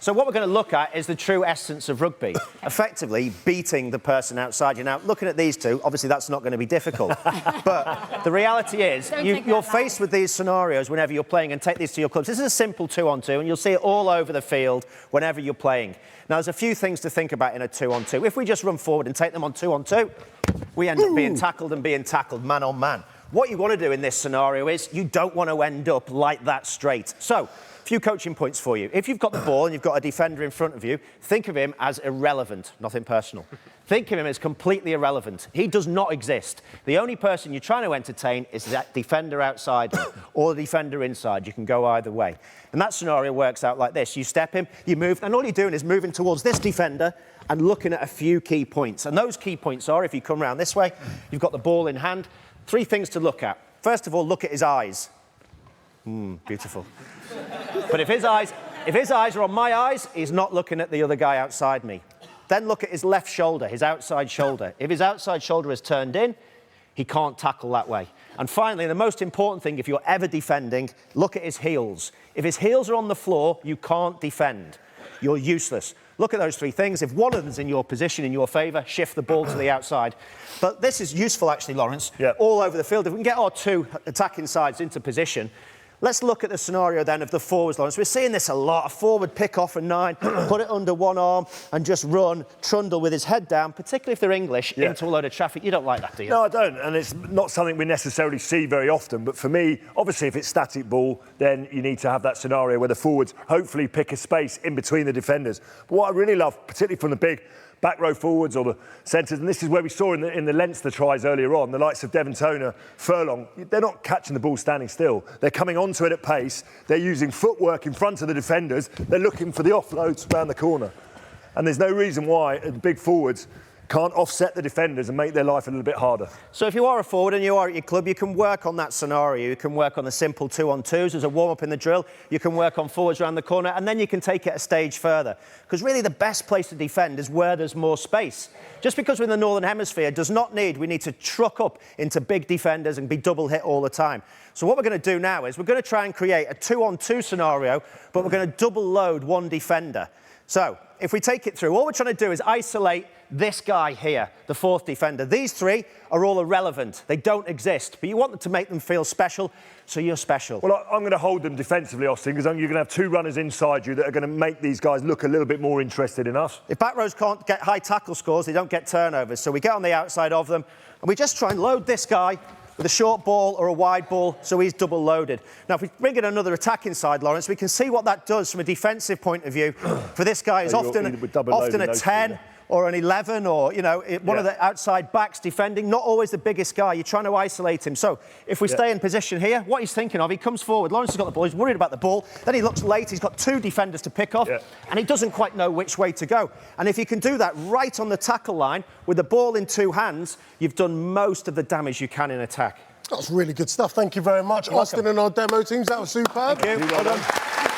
So what we're going to look at is the true essence of rugby, effectively beating the person outside you. Now, looking at these two, obviously that's not going to be difficult. But the reality is, you're faced with these scenarios whenever you're playing, and take these to your clubs. This is a simple 2-on-2, and you'll see it all over the field whenever you're playing. Now, there's a few things to think about in a 2-on-2. If we just run forward and take them on 2-on-2, we end up being tackled and being tackled man on man. What you want to do in this scenario is you don't want to end up like that straight. So, a few coaching points for you. If you've got the ball and you've got a defender in front of you, think of him as irrelevant, nothing personal. Think of him as completely irrelevant. He does not exist. The only person you're trying to entertain is that defender outside or the defender inside. You can go either way. And that scenario works out like this. You step him, you move, and all you're doing is moving towards this defender and looking at a few key points. And those key points are, if you come around this way, you've got the ball in hand. 3 things to look at. First of all, look at his eyes. Beautiful. But if his eyes are on my eyes, he's not looking at the other guy outside me. Then look at his left shoulder, his outside shoulder. If his outside shoulder is turned in, he can't tackle that way. And finally, the most important thing, if you're ever defending, look at his heels. If his heels are on the floor, you can't defend. You're useless. Look at those 3 things. If one of them's in your position, in your favour, shift the ball to the outside. But this is useful, actually, Lawrence, all over the field. If we can get our 2 attacking sides into position, let's look at the scenario then of the forwards, Lawrence. We're seeing this a lot. A forward pick off a 9, put it under one arm and just run, trundle with his head down, particularly if they're English, into a load of traffic. You don't like that, do you? No, I don't. And it's not something we necessarily see very often. But for me, obviously, if it's static ball, then you need to have that scenario where the forwards hopefully pick a space in between the defenders. But what I really love, particularly from the big back row forwards or the centres, and this is where we saw in the Leinster tries earlier on, the likes of Devon Toner, Furlong, they're not catching the ball standing still. They're coming onto it at pace. They're using footwork in front of the defenders. They're looking for the offloads around the corner. And there's no reason why the big forwards can't offset the defenders and make their life a little bit harder. So if you are a forward and you are at your club, you can work on that scenario. You can work on the simple 2-on-2s as a warm-up in the drill. You can work on forwards around the corner, and then you can take it a stage further. Because really the best place to defend is where there's more space. Just because we're in the Northern Hemisphere does not need, we need to truck up into big defenders and be double hit all the time. So what we're going to do now is we're going to try and create a 2-on-2 scenario, but we're going to double load one defender. So if we take it through, all we're trying to do is isolate this guy here, the 4th defender. These 3 are all irrelevant. They don't exist, but you want them to make them feel special, so you're special. Well, I'm going to hold them defensively, Austin, because you're going to have 2 runners inside you that are going to make these guys look a little bit more interested in us. If back rows can't get high tackle scores, they don't get turnovers. So we get on the outside of them, and we just try and load this guy with a short ball or a wide ball, so he's double loaded. Now, if we bring in another attacking side, Lawrence, we can see what that does from a defensive point of view. For this guy, is often a 10 or an 11 or, you know, one of the outside backs defending, not always the biggest guy. You're trying to isolate him. So if we stay in position here, what he's thinking of, he comes forward. Lawrence has got the ball. He's worried about the ball. Then he looks late. He's got 2 defenders to pick off, and he doesn't quite know which way to go. And if you can do that right on the tackle line with the ball in 2 hands, you've done most of the damage you can in attack. That's really good stuff. Thank you very much, Austin and our demo teams. That was superb. Thank you. Well done.